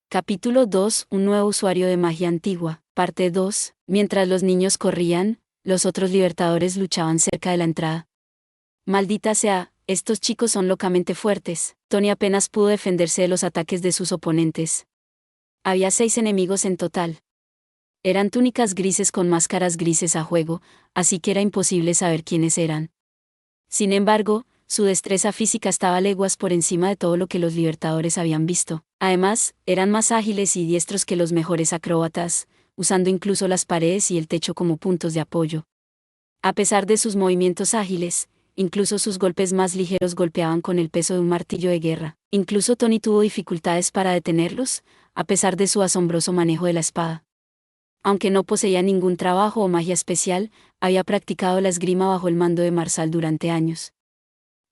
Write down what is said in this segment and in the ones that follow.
Capítulo 2. Un nuevo usuario de magia antigua. Parte 2. Mientras los niños corrían, los otros libertadores luchaban cerca de la entrada. Maldita sea, estos chicos son locamente fuertes. Tony apenas pudo defenderse de los ataques de sus oponentes. Había 6 enemigos en total. Eran túnicas grises con máscaras grises a juego, así que era imposible saber quiénes eran. Sin embargo, su destreza física estaba leguas por encima de todo lo que los libertadores habían visto. Además, eran más ágiles y diestros que los mejores acróbatas, usando incluso las paredes y el techo como puntos de apoyo. A pesar de sus movimientos ágiles, incluso sus golpes más ligeros golpeaban con el peso de un martillo de guerra. Incluso Tony tuvo dificultades para detenerlos, a pesar de su asombroso manejo de la espada. Aunque no poseía ningún trabajo o magia especial, había practicado la esgrima bajo el mando de Marsal durante años.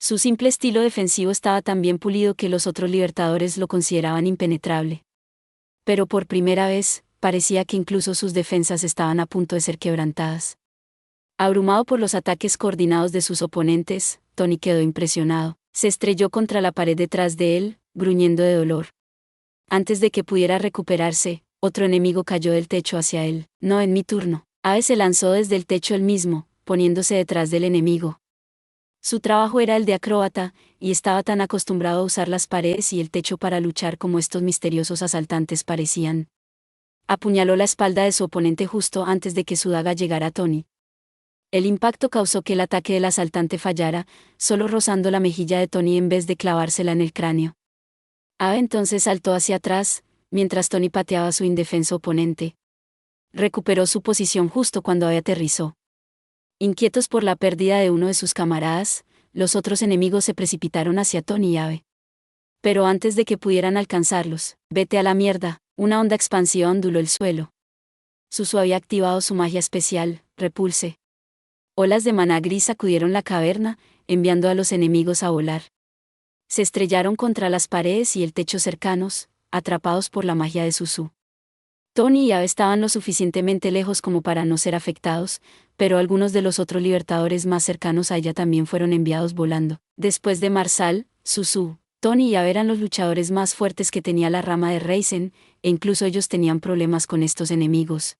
Su simple estilo defensivo estaba tan bien pulido que los otros libertadores lo consideraban impenetrable. Pero por primera vez, parecía que incluso sus defensas estaban a punto de ser quebrantadas. Abrumado por los ataques coordinados de sus oponentes, Tony quedó impresionado. Se estrelló contra la pared detrás de él, gruñendo de dolor. Antes de que pudiera recuperarse, otro enemigo cayó del techo hacia él. No, en mi turno. Abe se lanzó desde el techo él mismo, poniéndose detrás del enemigo. Su trabajo era el de acróbata, y estaba tan acostumbrado a usar las paredes y el techo para luchar como estos misteriosos asaltantes parecían. Apuñaló la espalda de su oponente justo antes de que su daga llegara a Tony. El impacto causó que el ataque del asaltante fallara, solo rozando la mejilla de Tony en vez de clavársela en el cráneo. Abe entonces saltó hacia atrás, mientras Tony pateaba a su indefenso oponente. Recuperó su posición justo cuando Abe aterrizó. Inquietos por la pérdida de uno de sus camaradas, los otros enemigos se precipitaron hacia Tony y Abe. Pero antes de que pudieran alcanzarlos, vete a la mierda, una honda expansión onduló el suelo. Susu había activado su magia especial, Repulse. Olas de maná gris sacudieron la caverna, enviando a los enemigos a volar. Se estrellaron contra las paredes y el techo cercanos, atrapados por la magia de Susu. Tony y Abe estaban lo suficientemente lejos como para no ser afectados, pero algunos de los otros libertadores más cercanos a ella también fueron enviados volando. Después de Marsal, Susu, Tony y Abe eran los luchadores más fuertes que tenía la rama de Reizen, e incluso ellos tenían problemas con estos enemigos.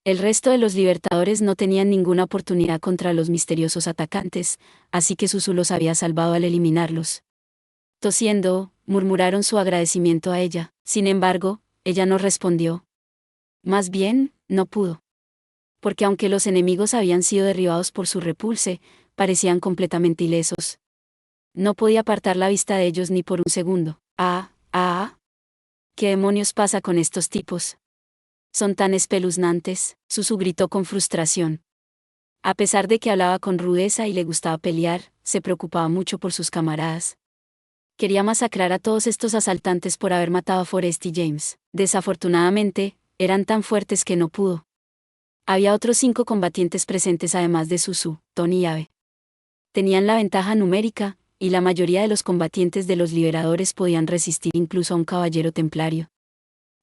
El resto de los libertadores no tenían ninguna oportunidad contra los misteriosos atacantes, así que Susu los había salvado al eliminarlos. Tosiendo, murmuraron su agradecimiento a ella. Sin embargo, ella no respondió. Más bien, no pudo. Porque aunque los enemigos habían sido derribados por su repulse, parecían completamente ilesos. No podía apartar la vista de ellos ni por un segundo. ¿Qué demonios pasa con estos tipos? Son tan espeluznantes, Susu gritó con frustración. A pesar de que hablaba con rudeza y le gustaba pelear, se preocupaba mucho por sus camaradas. Quería masacrar a todos estos asaltantes por haber matado a Forrest y James. Desafortunadamente, eran tan fuertes que no pudo. Había otros 5 combatientes presentes además de Susu, Tony y Abe. Tenían la ventaja numérica, y la mayoría de los combatientes de los liberadores podían resistir incluso a un caballero templario.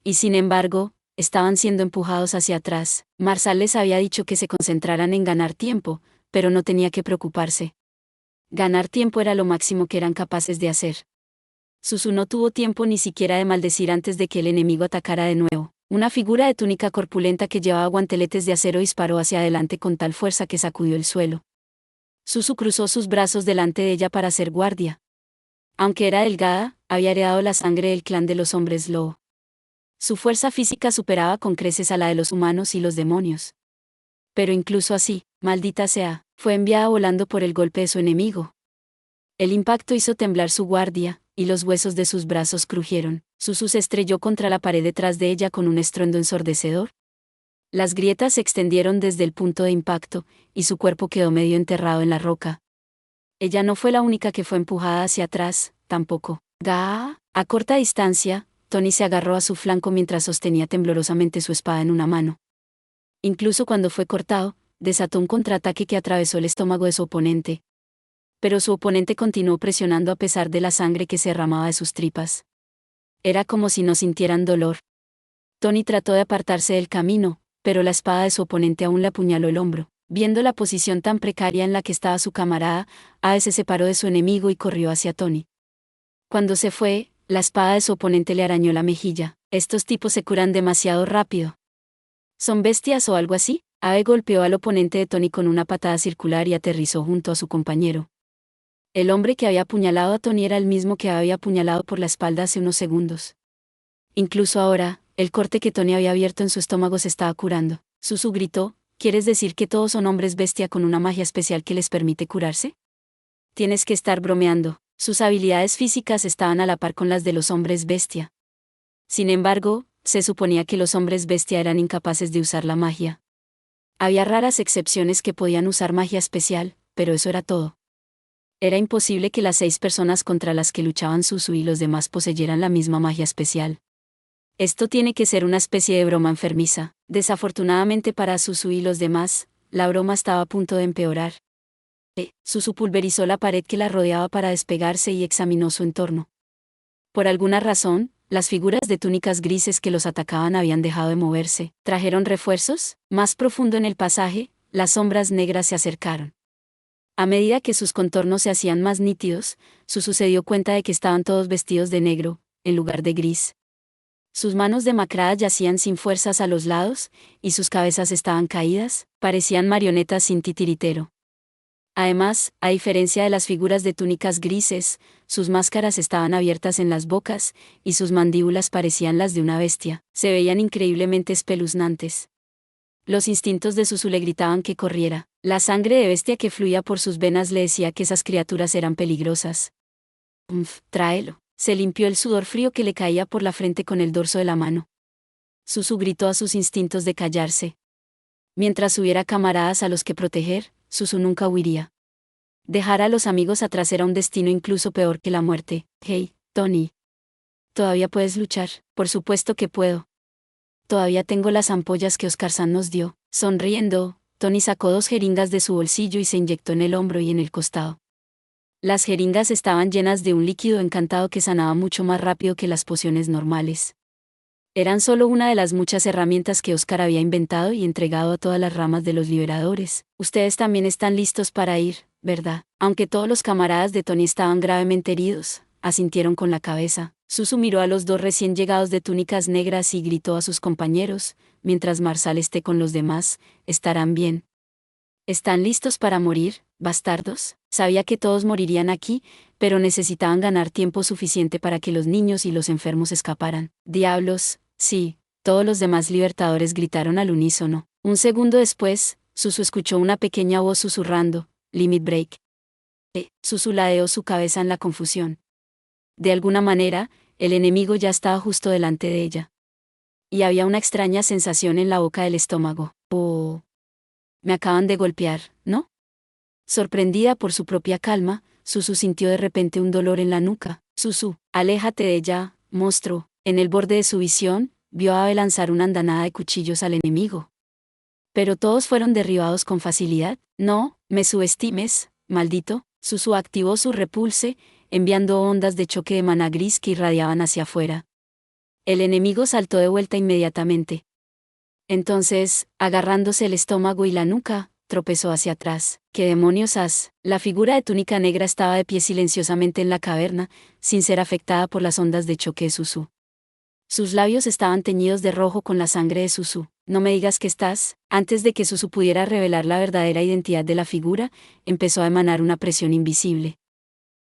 Y sin embargo, estaban siendo empujados hacia atrás. Marsal les había dicho que se concentraran en ganar tiempo, pero no tenía que preocuparse. Ganar tiempo era lo máximo que eran capaces de hacer. Susu no tuvo tiempo ni siquiera de maldecir antes de que el enemigo atacara de nuevo. Una figura de túnica corpulenta que llevaba guanteletes de acero disparó hacia adelante con tal fuerza que sacudió el suelo. Susu cruzó sus brazos delante de ella para hacer guardia. Aunque era delgada, había heredado la sangre del clan de los hombres lobo. Su fuerza física superaba con creces a la de los humanos y los demonios. Pero incluso así, maldita sea, fue enviada volando por el golpe de su enemigo. El impacto hizo temblar su guardia, y los huesos de sus brazos crujieron. Susu se estrelló contra la pared detrás de ella con un estruendo ensordecedor. Las grietas se extendieron desde el punto de impacto, y su cuerpo quedó medio enterrado en la roca. Ella no fue la única que fue empujada hacia atrás, tampoco. A corta distancia, Tony se agarró a su flanco mientras sostenía temblorosamente su espada en una mano. Incluso cuando fue cortado, desató un contraataque que atravesó el estómago de su oponente. Pero su oponente continuó presionando a pesar de la sangre que se derramaba de sus tripas. Era como si no sintieran dolor. Tony trató de apartarse del camino, pero la espada de su oponente aún le apuñaló el hombro. Viendo la posición tan precaria en la que estaba su camarada, Abe se separó de su enemigo y corrió hacia Tony. Cuando se fue, La espada de su oponente le arañó la mejilla. Estos tipos se curan demasiado rápido. ¿Son bestias o algo así? Abe golpeó al oponente de Tony con una patada circular y aterrizó junto a su compañero. El hombre que había apuñalado a Tony era el mismo que había apuñalado por la espalda hace unos segundos. Incluso ahora, el corte que Tony había abierto en su estómago se estaba curando. Suzu gritó, ¿quieres decir que todos son hombres bestia con una magia especial que les permite curarse? Tienes que estar bromeando. Sus habilidades físicas estaban a la par con las de los hombres bestia. Sin embargo, se suponía que los hombres bestia eran incapaces de usar la magia. Había raras excepciones que podían usar magia especial, pero eso era todo. Era imposible que las 6 personas contra las que luchaban Suzu y los demás poseyeran la misma magia especial. Esto tiene que ser una especie de broma enfermiza. Desafortunadamente para Suzu y los demás, la broma estaba a punto de empeorar. Suzu pulverizó la pared que la rodeaba para despegarse y examinó su entorno. Por alguna razón, las figuras de túnicas grises que los atacaban habían dejado de moverse. ¿Trajeron refuerzos? Más profundo en el pasaje, las sombras negras se acercaron. A medida que sus contornos se hacían más nítidos, Suzu se dio cuenta de que estaban todos vestidos de negro, en lugar de gris. Sus manos demacradas yacían sin fuerzas a los lados, y sus cabezas estaban caídas, parecían marionetas sin titiritero. Además, a diferencia de las figuras de túnicas grises, sus máscaras estaban abiertas en las bocas, y sus mandíbulas parecían las de una bestia. Se veían increíblemente espeluznantes. Los instintos de Suzu le gritaban que corriera. La sangre de bestia que fluía por sus venas le decía que esas criaturas eran peligrosas. Tráelo. Se limpió el sudor frío que le caía por la frente con el dorso de la mano. Suzu gritó a sus instintos de callarse. Mientras hubiera camaradas a los que proteger, Suzu nunca huiría. Dejar a los amigos atrás era un destino incluso peor que la muerte. Hey, Tony. ¿Todavía puedes luchar? Por supuesto que puedo. Todavía tengo las ampollas que Oscar-san nos dio. Sonriendo, Tony sacó 2 jeringas de su bolsillo y se inyectó en el hombro y en el costado. Las jeringas estaban llenas de un líquido encantado que sanaba mucho más rápido que las pociones normales. Eran solo una de las muchas herramientas que Oscar había inventado y entregado a todas las ramas de los liberadores. Ustedes también están listos para ir, ¿verdad? Aunque todos los camaradas de Tony estaban gravemente heridos, asintieron con la cabeza. Suzu miró a los 2 recién llegados de túnicas negras y gritó a sus compañeros, mientras Marsal esté con los demás, estarán bien. ¿Están listos para morir, bastardos? Sabía que todos morirían aquí, pero necesitaban ganar tiempo suficiente para que los niños y los enfermos escaparan. Diablos, sí, todos los demás libertadores gritaron al unísono. Un segundo después, Suzu escuchó una pequeña voz susurrando, Limit Break. Suzu ladeó su cabeza en la confusión. De alguna manera, el enemigo ya estaba justo delante de ella. Y había una extraña sensación en la boca del estómago. Oh. Me acaban de golpear, ¿no? Sorprendida por su propia calma, Suzu sintió de repente un dolor en la nuca. Suzu, aléjate de ella, monstruo. En el borde de su visión, vio a Abe lanzar una andanada de cuchillos al enemigo. Pero todos fueron derribados con facilidad. No, me subestimes, maldito. Suzu activó su repulse, enviando ondas de choque de maná gris que irradiaban hacia afuera. El enemigo saltó de vuelta inmediatamente. Entonces, agarrándose el estómago y la nuca, tropezó hacia atrás. ¿Qué demonios has? La figura de túnica negra estaba de pie silenciosamente en la caverna, sin ser afectada por las ondas de choque de Suzu. Sus labios estaban teñidos de rojo con la sangre de Suzu. No me digas que estás. Antes de que Suzu pudiera revelar la verdadera identidad de la figura, empezó a emanar una presión invisible.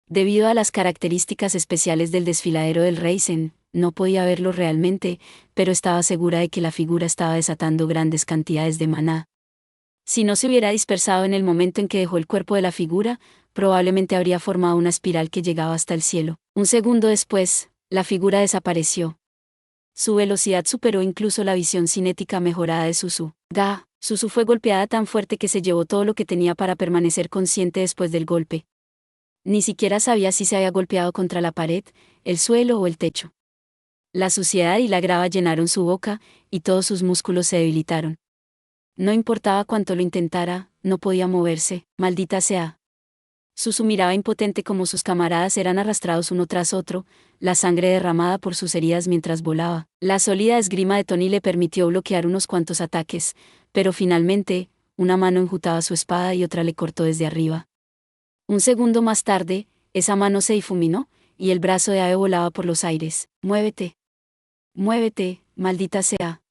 Debido a las características especiales del desfiladero del Reisen, no podía verlo realmente, pero estaba segura de que la figura estaba desatando grandes cantidades de maná. Si no se hubiera dispersado en el momento en que dejó el cuerpo de la figura, probablemente habría formado una espiral que llegaba hasta el cielo. Un segundo después, la figura desapareció. Su velocidad superó incluso la visión cinética mejorada de Suzu. Suzu fue golpeada tan fuerte que se llevó todo lo que tenía para permanecer consciente después del golpe. Ni siquiera sabía si se había golpeado contra la pared, el suelo o el techo. La suciedad y la grava llenaron su boca, y todos sus músculos se debilitaron. No importaba cuánto lo intentara, no podía moverse, maldita sea. Suzu miraba impotente como sus camaradas eran arrastrados uno tras otro, la sangre derramada por sus heridas mientras volaba. La sólida esgrima de Tony le permitió bloquear unos cuantos ataques, pero finalmente, una mano enjutaba su espada y otra le cortó desde arriba. Un segundo más tarde, esa mano se difuminó, y el brazo de Abe volaba por los aires. ¡Muévete! ¡Muévete, maldita sea!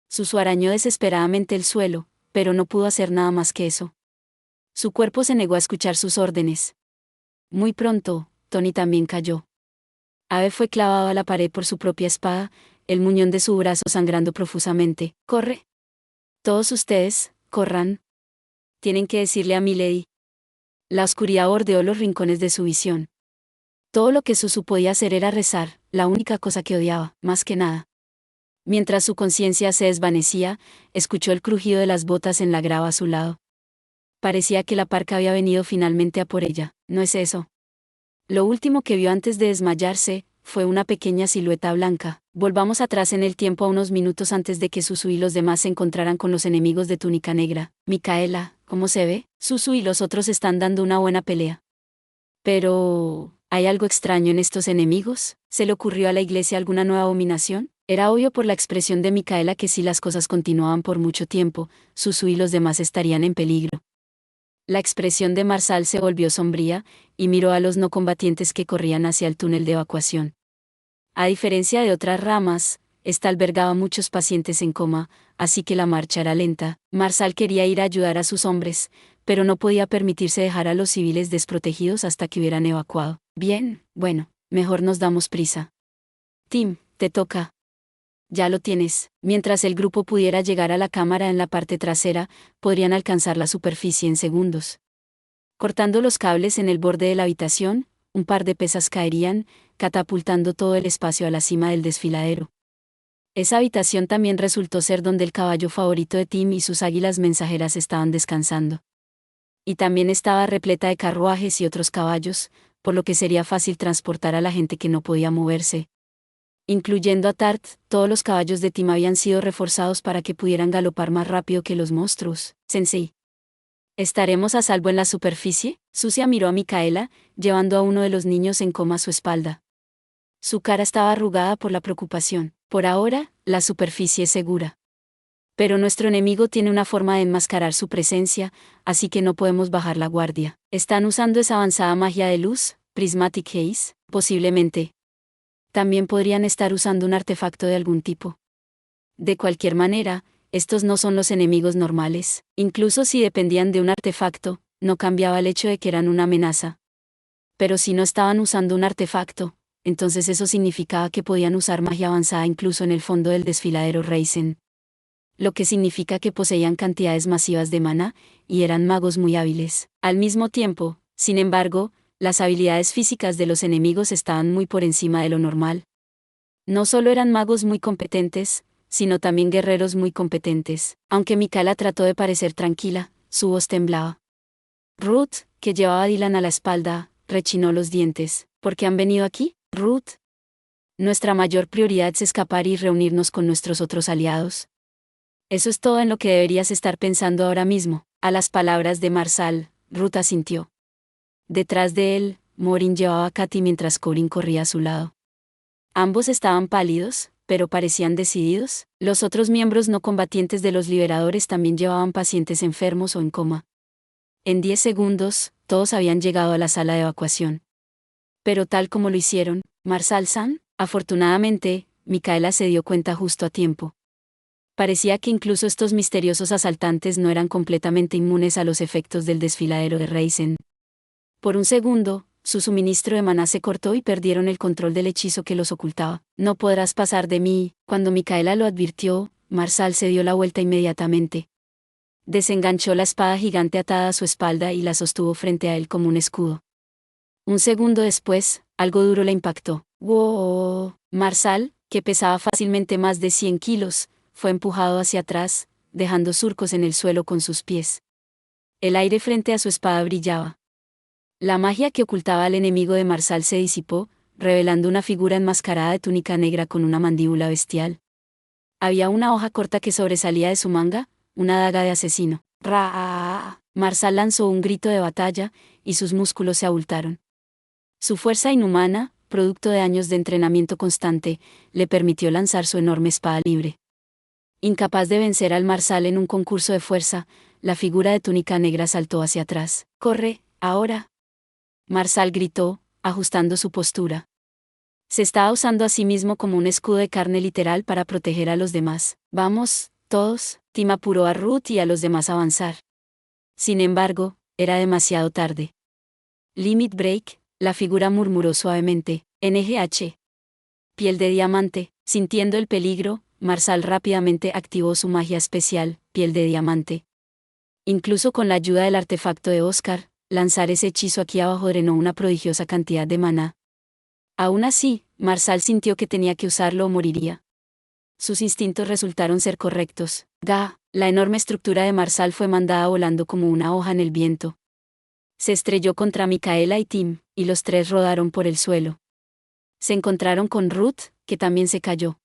Susu arañó desesperadamente el suelo, pero no pudo hacer nada más que eso. Su cuerpo se negó a escuchar sus órdenes. Muy pronto, Tony también cayó. Abe fue clavado a la pared por su propia espada, el muñón de su brazo sangrando profusamente. ¡Corre! Todos ustedes, corran. Tienen que decirle a Milady. La oscuridad bordeó los rincones de su visión. Todo lo que Susu podía hacer era rezar, la única cosa que odiaba, más que nada. Mientras su conciencia se desvanecía, escuchó el crujido de las botas en la grava a su lado. Parecía que la parca había venido finalmente a por ella. ¿No es eso? Lo último que vio antes de desmayarse fue una pequeña silueta blanca. Volvamos atrás en el tiempo a unos minutos antes de que Susu y los demás se encontraran con los enemigos de túnica negra. Micaela, ¿cómo se ve? Susu y los otros están dando una buena pelea. Pero, ¿hay algo extraño en estos enemigos? ¿Se le ocurrió a la iglesia alguna nueva abominación? Era obvio por la expresión de Micaela que si las cosas continuaban por mucho tiempo, Susu y los demás estarían en peligro. La expresión de Marsal se volvió sombría, y miró a los no combatientes que corrían hacia el túnel de evacuación. A diferencia de otras ramas, esta albergaba muchos pacientes en coma, así que la marcha era lenta. Marsal quería ir a ayudar a sus hombres, pero no podía permitirse dejar a los civiles desprotegidos hasta que hubieran evacuado. Bien, bueno, mejor nos damos prisa. Tim, te toca. Ya lo tienes. Mientras el grupo pudiera llegar a la cámara en la parte trasera, podrían alcanzar la superficie en segundos. Cortando los cables en el borde de la habitación, un par de pesas caerían, catapultando todo el espacio a la cima del desfiladero. Esa habitación también resultó ser donde el caballo favorito de Tim y sus águilas mensajeras estaban descansando. Y también estaba repleta de carruajes y otros caballos, por lo que sería fácil transportar a la gente que no podía moverse. Incluyendo a Tart, todos los caballos de Tim habían sido reforzados para que pudieran galopar más rápido que los monstruos. Sensei. ¿Estaremos a salvo en la superficie? Sucia miró a Micaela, llevando a uno de los niños en coma a su espalda. Su cara estaba arrugada por la preocupación. Por ahora, la superficie es segura. Pero nuestro enemigo tiene una forma de enmascarar su presencia, así que no podemos bajar la guardia. ¿Están usando esa avanzada magia de luz, Prismatic Haze? Posiblemente. También podrían estar usando un artefacto de algún tipo. De cualquier manera, estos no son los enemigos normales. Incluso si dependían de un artefacto, no cambiaba el hecho de que eran una amenaza. Pero si no estaban usando un artefacto, entonces eso significaba que podían usar magia avanzada incluso en el fondo del desfiladero Raizen. Lo que significa que poseían cantidades masivas de maná, y eran magos muy hábiles. Al mismo tiempo, sin embargo, las habilidades físicas de los enemigos estaban muy por encima de lo normal. No solo eran magos muy competentes, sino también guerreros muy competentes. Aunque Micaela trató de parecer tranquila, su voz temblaba. Ruth, que llevaba a Dylan a la espalda, rechinó los dientes. ¿Por qué han venido aquí, Ruth? Nuestra mayor prioridad es escapar y reunirnos con nuestros otros aliados. Eso es todo en lo que deberías estar pensando ahora mismo. A las palabras de Marsal, Ruth asintió. Detrás de él, Morin llevaba a Katy mientras Corin corría a su lado. Ambos estaban pálidos, pero parecían decididos. Los otros miembros no combatientes de los liberadores también llevaban pacientes enfermos o en coma. En 10 segundos, todos habían llegado a la sala de evacuación. Pero tal como lo hicieron, Marsal-san, afortunadamente, Micaela se dio cuenta justo a tiempo. Parecía que incluso estos misteriosos asaltantes no eran completamente inmunes a los efectos del desfiladero de Raizen. Por un segundo, su suministro de maná se cortó y perdieron el control del hechizo que los ocultaba. No podrás pasar de mí. Cuando Micaela lo advirtió, Marsal se dio la vuelta inmediatamente. Desenganchó la espada gigante atada a su espalda y la sostuvo frente a él como un escudo. Un segundo después, algo duro la impactó. ¡Wow! Marsal, que pesaba fácilmente más de 100 kilos, fue empujado hacia atrás, dejando surcos en el suelo con sus pies. El aire frente a su espada brillaba. La magia que ocultaba al enemigo de Marsal se disipó, revelando una figura enmascarada de túnica negra con una mandíbula bestial. Había una hoja corta que sobresalía de su manga, una daga de asesino. ¡Ra! Marsal lanzó un grito de batalla, y sus músculos se abultaron. Su fuerza inhumana, producto de años de entrenamiento constante, le permitió lanzar su enorme espada libre. Incapaz de vencer al Marsal en un concurso de fuerza, la figura de túnica negra saltó hacia atrás. ¡Corre, ahora! Marsal gritó, ajustando su postura. Se estaba usando a sí mismo como un escudo de carne literal para proteger a los demás. Vamos, todos, Tim apuró a Ruth y a los demás a avanzar. Sin embargo, era demasiado tarde. Limit Break, la figura murmuró suavemente, NGH. Piel de diamante, sintiendo el peligro, Marsal rápidamente activó su magia especial, piel de diamante. Incluso con la ayuda del artefacto de Oscar, lanzar ese hechizo aquí abajo drenó una prodigiosa cantidad de maná. Aún así, Marsal sintió que tenía que usarlo o moriría. Sus instintos resultaron ser correctos. La enorme estructura de Marsal fue mandada volando como una hoja en el viento. Se estrelló contra Micaela y Tim, y los tres rodaron por el suelo. Se encontraron con Ruth, que también se cayó.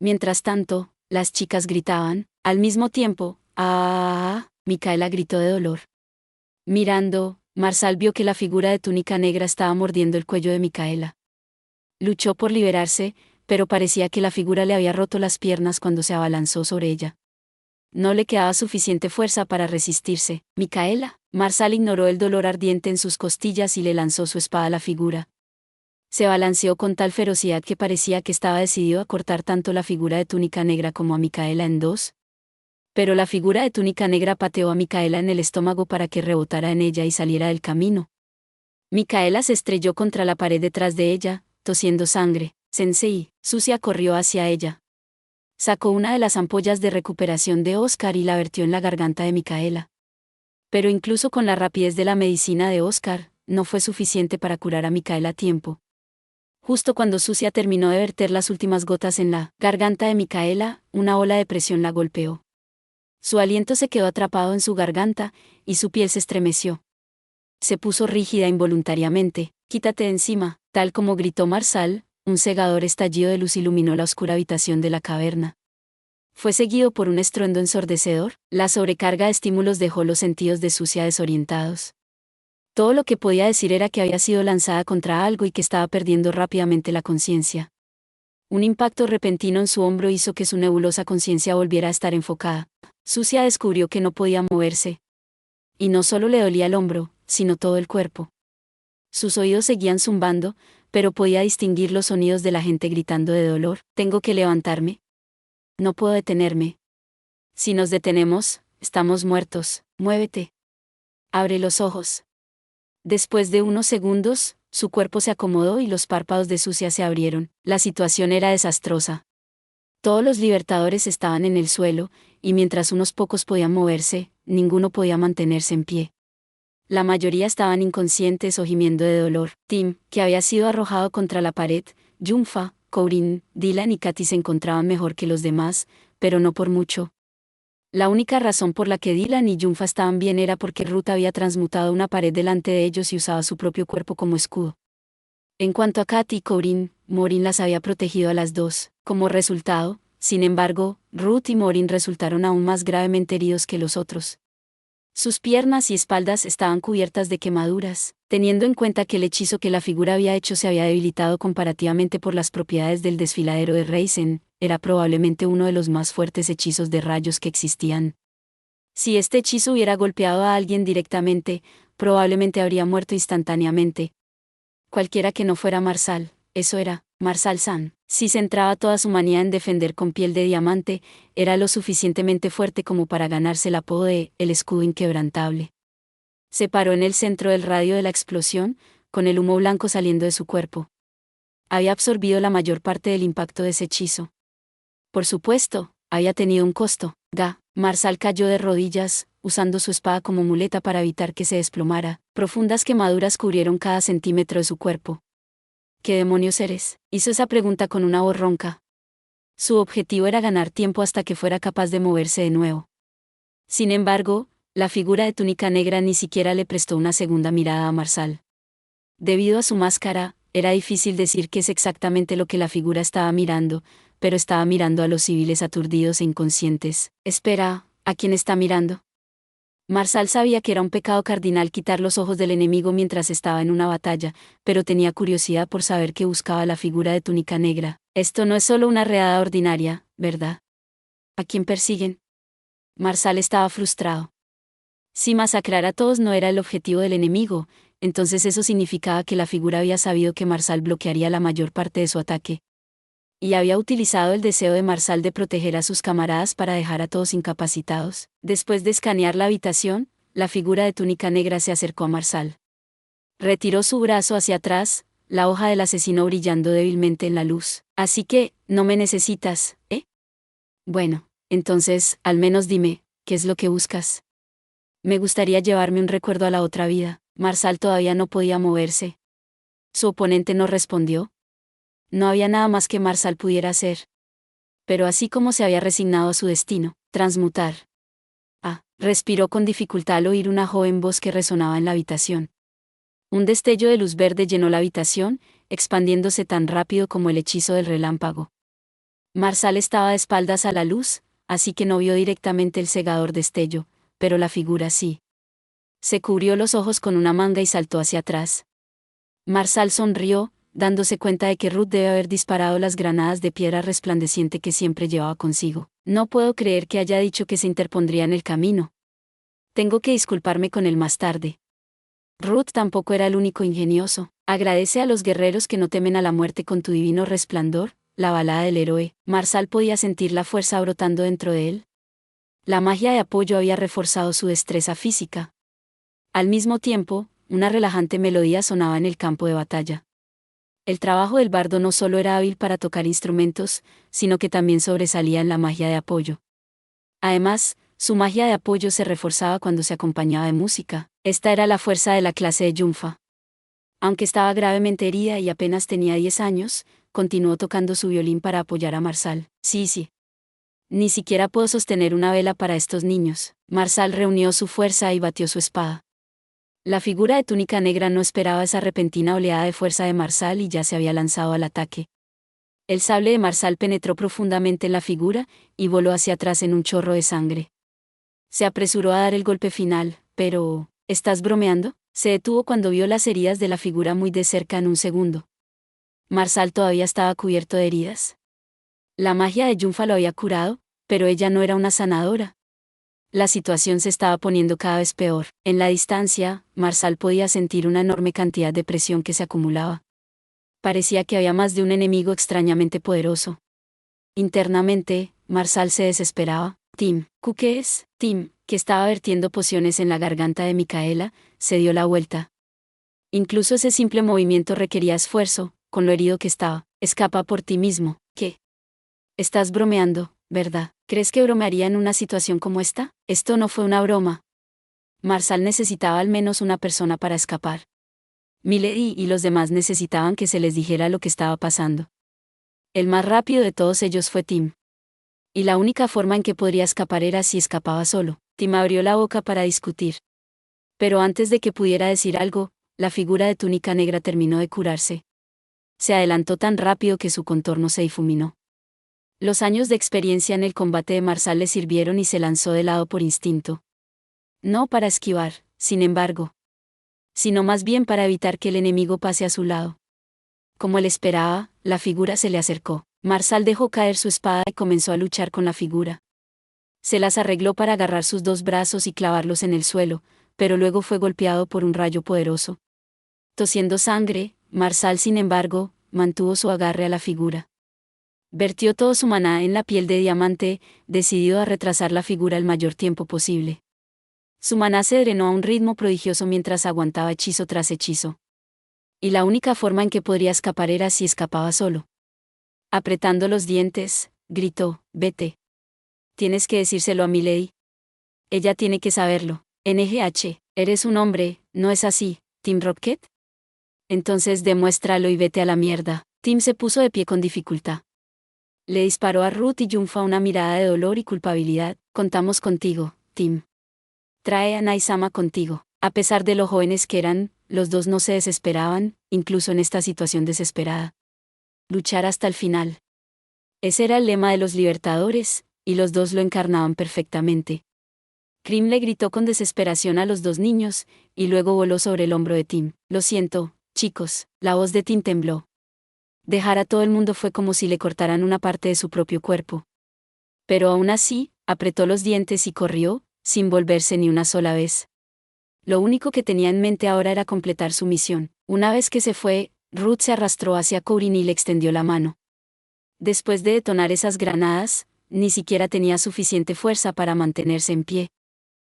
Mientras tanto, las chicas gritaban, al mismo tiempo, ¡ah! Micaela gritó de dolor. Mirando, Marsal vio que la figura de túnica negra estaba mordiendo el cuello de Micaela. Luchó por liberarse, pero parecía que la figura le había roto las piernas cuando se abalanzó sobre ella. No le quedaba suficiente fuerza para resistirse. Micaela. Marsal ignoró el dolor ardiente en sus costillas y le lanzó su espada a la figura. Se balanceó con tal ferocidad que parecía que estaba decidido a cortar tanto la figura de túnica negra como a Micaela en dos. Pero la figura de túnica negra pateó a Micaela en el estómago para que rebotara en ella y saliera del camino. Micaela se estrelló contra la pared detrás de ella, tosiendo sangre. Sensei, Sucia corrió hacia ella. Sacó una de las ampollas de recuperación de Oscar y la vertió en la garganta de Micaela. Pero incluso con la rapidez de la medicina de Oscar, no fue suficiente para curar a Micaela a tiempo. Justo cuando Sucia terminó de verter las últimas gotas en la garganta de Micaela, una ola de presión la golpeó. Su aliento se quedó atrapado en su garganta, y su piel se estremeció. Se puso rígida involuntariamente. Quítate de encima, tal como gritó Marsal. Un cegador estallido de luz iluminó la oscura habitación de la caverna. Fue seguido por un estruendo ensordecedor. La sobrecarga de estímulos dejó los sentidos de Sucia desorientados. Todo lo que podía decir era que había sido lanzada contra algo y que estaba perdiendo rápidamente la conciencia. Un impacto repentino en su hombro hizo que su nebulosa conciencia volviera a estar enfocada. Sucia descubrió que no podía moverse. Y no solo le dolía el hombro, sino todo el cuerpo. Sus oídos seguían zumbando, pero podía distinguir los sonidos de la gente gritando de dolor. ¿Tengo que levantarme? No puedo detenerme. Si nos detenemos, estamos muertos. Muévete. Abre los ojos. Después de unos segundos, su cuerpo se acomodó y los párpados de Sucia se abrieron. La situación era desastrosa. Todos los libertadores estaban en el suelo, y mientras unos pocos podían moverse, ninguno podía mantenerse en pie. La mayoría estaban inconscientes o gimiendo de dolor. Tim, que había sido arrojado contra la pared, Junfa, Corinne, Dylan y Katy se encontraban mejor que los demás, pero no por mucho. La única razón por la que Dylan y Junfa estaban bien era porque Ruth había transmutado una pared delante de ellos y usaba su propio cuerpo como escudo. En cuanto a Katy y Corinne, Maureen las había protegido a las dos. Como resultado, sin embargo, Ruth y Maureen resultaron aún más gravemente heridos que los otros. Sus piernas y espaldas estaban cubiertas de quemaduras, teniendo en cuenta que el hechizo que la figura había hecho se había debilitado comparativamente por las propiedades del desfiladero de Raisin. Era probablemente uno de los más fuertes hechizos de rayos que existían. Si este hechizo hubiera golpeado a alguien directamente, probablemente habría muerto instantáneamente. Cualquiera que no fuera Marsal, eso era, Marsal-san. Si centraba toda su manía en defender con piel de diamante, era lo suficientemente fuerte como para ganarse el apodo de el escudo inquebrantable. Se paró en el centro del radio de la explosión, con el humo blanco saliendo de su cuerpo. Había absorbido la mayor parte del impacto de ese hechizo. Por supuesto, había tenido un costo. Marsal cayó de rodillas, usando su espada como muleta para evitar que se desplomara. Profundas quemaduras cubrieron cada centímetro de su cuerpo. ¿Qué demonios eres? Hizo esa pregunta con una voz ronca. Su objetivo era ganar tiempo hasta que fuera capaz de moverse de nuevo. Sin embargo, la figura de túnica negra ni siquiera le prestó una segunda mirada a Marsal. Debido a su máscara, era difícil decir qué es exactamente lo que la figura estaba mirando, pero estaba mirando a los civiles aturdidos e inconscientes. Espera, ¿a quién está mirando? Marsal sabía que era un pecado cardinal quitar los ojos del enemigo mientras estaba en una batalla, pero tenía curiosidad por saber qué buscaba la figura de túnica negra. Esto no es solo una redada ordinaria, ¿verdad? ¿A quién persiguen? Marsal estaba frustrado. Si masacrar a todos no era el objetivo del enemigo, entonces eso significaba que la figura había sabido que Marsal bloquearía la mayor parte de su ataque. Y había utilizado el deseo de Marsal de proteger a sus camaradas para dejar a todos incapacitados. Después de escanear la habitación, la figura de túnica negra se acercó a Marsal. Retiró su brazo hacia atrás, la hoja del asesino brillando débilmente en la luz. Así que, no me necesitas, ¿eh? Bueno, entonces, al menos dime, ¿qué es lo que buscas? Me gustaría llevarme un recuerdo a la otra vida. Marsal todavía no podía moverse. Su oponente no respondió. No había nada más que Marsal pudiera hacer. Pero así como se había resignado a su destino, transmutar. Respiró con dificultad al oír una joven voz que resonaba en la habitación. Un destello de luz verde llenó la habitación, expandiéndose tan rápido como el hechizo del relámpago. Marsal estaba de espaldas a la luz, así que no vio directamente el cegador destello, pero la figura sí. Se cubrió los ojos con una manga y saltó hacia atrás. Marsal sonrió, dándose cuenta de que Ruth debe haber disparado las granadas de piedra resplandeciente que siempre llevaba consigo. No puedo creer que haya dicho que se interpondría en el camino. Tengo que disculparme con él más tarde. Ruth tampoco era el único ingenioso. Agradece a los guerreros que no temen a la muerte con tu divino resplandor, la balada del héroe. Marsal podía sentir la fuerza brotando dentro de él. La magia de apoyo había reforzado su destreza física. Al mismo tiempo, una relajante melodía sonaba en el campo de batalla. El trabajo del bardo no solo era hábil para tocar instrumentos, sino que también sobresalía en la magia de apoyo. Además, su magia de apoyo se reforzaba cuando se acompañaba de música. Esta era la fuerza de la clase de Yunfa. Aunque estaba gravemente herida y apenas tenía 10 años, continuó tocando su violín para apoyar a Marsal. Sí. Ni siquiera puedo sostener una vela para estos niños. Marsal reunió su fuerza y batió su espada. La figura de túnica negra no esperaba esa repentina oleada de fuerza de Marsal y ya se había lanzado al ataque. El sable de Marsal penetró profundamente en la figura y voló hacia atrás en un chorro de sangre. Se apresuró a dar el golpe final, pero... ¿Estás bromeando? Se detuvo cuando vio las heridas de la figura muy de cerca en un segundo. Marsal todavía estaba cubierto de heridas. La magia de Yunfa lo había curado, pero ella no era una sanadora. La situación se estaba poniendo cada vez peor. En la distancia, Marsal podía sentir una enorme cantidad de presión que se acumulaba. Parecía que había más de un enemigo extrañamente poderoso. Internamente, Marsal se desesperaba. Tim, ¿qué es? Tim, que estaba vertiendo pociones en la garganta de Micaela, se dio la vuelta. Incluso ese simple movimiento requería esfuerzo, con lo herido que estaba. Escapa por ti mismo. ¿Qué? Estás bromeando, ¿verdad? ¿Crees que bromearía en una situación como esta? Esto no fue una broma. Marsal necesitaba al menos una persona para escapar. Milady y los demás necesitaban que se les dijera lo que estaba pasando. El más rápido de todos ellos fue Tim. Y la única forma en que podría escapar era si escapaba solo. Tim abrió la boca para discutir. Pero antes de que pudiera decir algo, la figura de túnica negra terminó de curarse. Se adelantó tan rápido que su contorno se difuminó. Los años de experiencia en el combate de Marsal le sirvieron y se lanzó de lado por instinto. No para esquivar, sin embargo, sino más bien para evitar que el enemigo pase a su lado. Como él esperaba, la figura se le acercó. Marsal dejó caer su espada y comenzó a luchar con la figura. Se las arregló para agarrar sus dos brazos y clavarlos en el suelo, pero luego fue golpeado por un rayo poderoso. Tosiendo sangre, Marsal, sin embargo, mantuvo su agarre a la figura. Vertió todo su maná en la piel de diamante, decidido a retrasar la figura el mayor tiempo posible. Su maná se drenó a un ritmo prodigioso mientras aguantaba hechizo tras hechizo. Y la única forma en que podría escapar era si escapaba solo. Apretando los dientes, gritó, «Vete. Tienes que decírselo a Milady. Ella tiene que saberlo. NGH, eres un hombre, ¿no es así, Team Rocket? Entonces demuéstralo y vete a la mierda». Tim se puso de pie con dificultad. Le disparó a Ruth y Yunfa una mirada de dolor y culpabilidad. «Contamos contigo, Tim. Trae a Naisama contigo». A pesar de lo jóvenes que eran, los dos no se desesperaban, incluso en esta situación desesperada. Luchar hasta el final. Ese era el lema de los libertadores, y los dos lo encarnaban perfectamente. Krim le gritó con desesperación a los dos niños, y luego voló sobre el hombro de Tim. «Lo siento, chicos». La voz de Tim tembló. Dejar a todo el mundo fue como si le cortaran una parte de su propio cuerpo. Pero aún así, apretó los dientes y corrió, sin volverse ni una sola vez. Lo único que tenía en mente ahora era completar su misión. Una vez que se fue, Ruth se arrastró hacia Corinne y le extendió la mano. Después de detonar esas granadas, ni siquiera tenía suficiente fuerza para mantenerse en pie.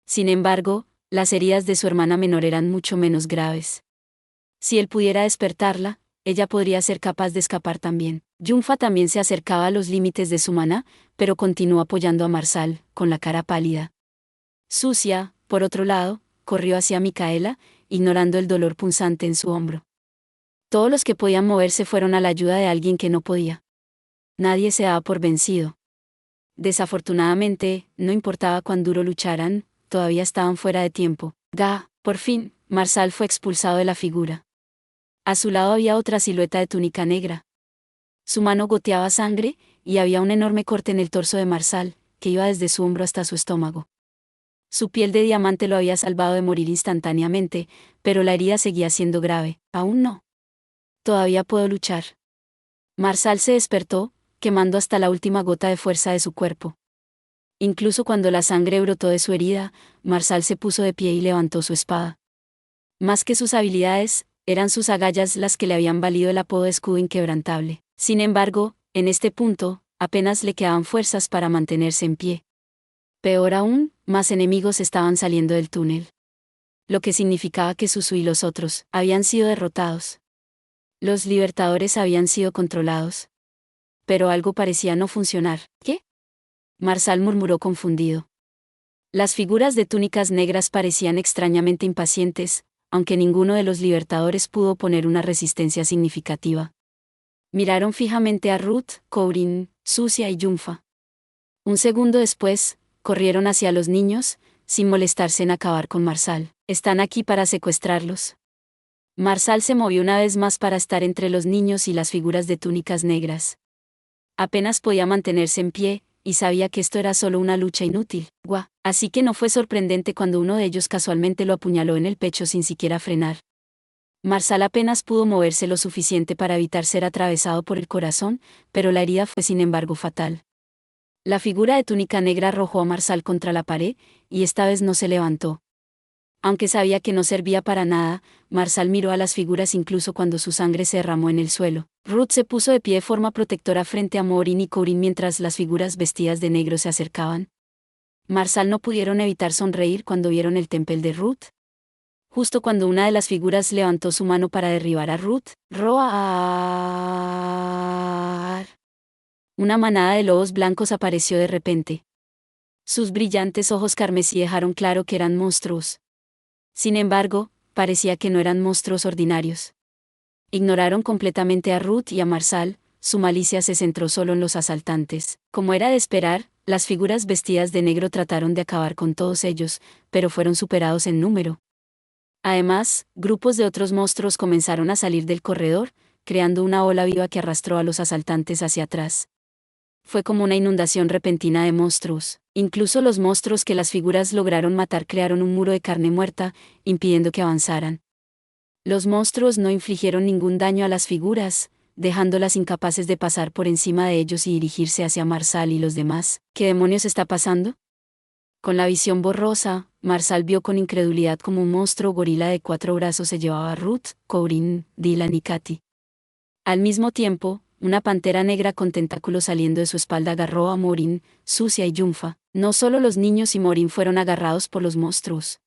Sin embargo, las heridas de su hermana menor eran mucho menos graves. Si él pudiera despertarla, ella podría ser capaz de escapar también. Yunfa también se acercaba a los límites de su maná, pero continuó apoyando a Marsal, con la cara pálida. Sucia, por otro lado, corrió hacia Micaela, ignorando el dolor punzante en su hombro. Todos los que podían moverse fueron a la ayuda de alguien que no podía. Nadie se daba por vencido. Desafortunadamente, no importaba cuán duro lucharan, todavía estaban fuera de tiempo. Por fin, Marsal fue expulsado de la figura. A su lado había otra silueta de túnica negra. Su mano goteaba sangre, y había un enorme corte en el torso de Marsal, que iba desde su hombro hasta su estómago. Su piel de diamante lo había salvado de morir instantáneamente, pero la herida seguía siendo grave. Aún no. Todavía puedo luchar. Marsal se despertó, quemando hasta la última gota de fuerza de su cuerpo. Incluso cuando la sangre brotó de su herida, Marsal se puso de pie y levantó su espada. Más que sus habilidades, eran sus agallas las que le habían valido el apodo de escudo inquebrantable. Sin embargo, en este punto, apenas le quedaban fuerzas para mantenerse en pie. Peor aún, más enemigos estaban saliendo del túnel. Lo que significaba que Suzu y los otros habían sido derrotados. Los libertadores habían sido controlados. Pero algo parecía no funcionar. ¿Qué? Marsal murmuró confundido. Las figuras de túnicas negras parecían extrañamente impacientes, aunque ninguno de los libertadores pudo poner una resistencia significativa. Miraron fijamente a Ruth, Corinne, Sucia y Yunfa. Un segundo después, corrieron hacia los niños, sin molestarse en acabar con Marsal. Están aquí para secuestrarlos. Marsal se movió una vez más para estar entre los niños y las figuras de túnicas negras. Apenas podía mantenerse en pie, y sabía que esto era solo una lucha inútil. Así que no fue sorprendente cuando uno de ellos casualmente lo apuñaló en el pecho sin siquiera frenar. Marsal apenas pudo moverse lo suficiente para evitar ser atravesado por el corazón, pero la herida fue sin embargo fatal. La figura de túnica negra arrojó a Marsal contra la pared, y esta vez no se levantó. Aunque sabía que no servía para nada, Marsal miró a las figuras incluso cuando su sangre se derramó en el suelo. Ruth se puso de pie de forma protectora frente a Morin y Corinne mientras las figuras vestidas de negro se acercaban. Marsal no pudieron evitar sonreír cuando vieron el tempel de Ruth. Justo cuando una de las figuras levantó su mano para derribar a Ruth, ¡roar! Una manada de lobos blancos apareció de repente. Sus brillantes ojos carmesí dejaron claro que eran monstruos. Sin embargo, parecía que no eran monstruos ordinarios. Ignoraron completamente a Ruth y a Marsal, su malicia se centró solo en los asaltantes. Como era de esperar, las figuras vestidas de negro trataron de acabar con todos ellos, pero fueron superados en número. Además, grupos de otros monstruos comenzaron a salir del corredor, creando una ola viva que arrastró a los asaltantes hacia atrás. Fue como una inundación repentina de monstruos. Incluso los monstruos que las figuras lograron matar crearon un muro de carne muerta, impidiendo que avanzaran. Los monstruos no infligieron ningún daño a las figuras, dejándolas incapaces de pasar por encima de ellos y dirigirse hacia Marsal y los demás. ¿Qué demonios está pasando? Con la visión borrosa, Marsal vio con incredulidad como un monstruo gorila de 4 brazos se llevaba a Ruth, Corinne, Dylan y Katy. Al mismo tiempo, una pantera negra con tentáculos saliendo de su espalda agarró a Morin, Sucia y Yunfa. No solo los niños y Morin fueron agarrados por los monstruos.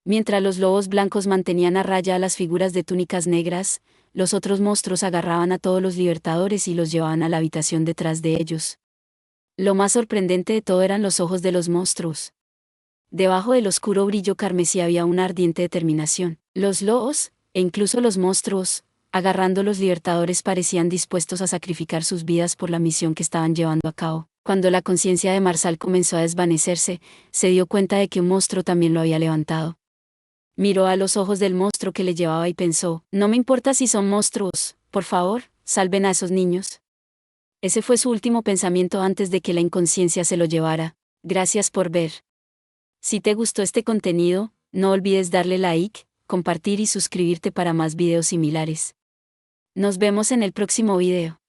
Mientras los lobos blancos mantenían a raya a las figuras de túnicas negras, los otros monstruos agarraban a todos los libertadores y los llevaban a la habitación detrás de ellos. Lo más sorprendente de todo eran los ojos de los monstruos. Debajo del oscuro brillo carmesí había una ardiente determinación. Los lobos, e incluso los monstruos, agarrando los libertadores parecían dispuestos a sacrificar sus vidas por la misión que estaban llevando a cabo. Cuando la conciencia de Marsal comenzó a desvanecerse, se dio cuenta de que un monstruo también lo había levantado. Miró a los ojos del monstruo que le llevaba y pensó, no me importa si son monstruos, por favor, salven a esos niños. Ese fue su último pensamiento antes de que la inconsciencia se lo llevara. Gracias por ver. Si te gustó este contenido, no olvides darle like, compartir y suscribirte para más videos similares. Nos vemos en el próximo video.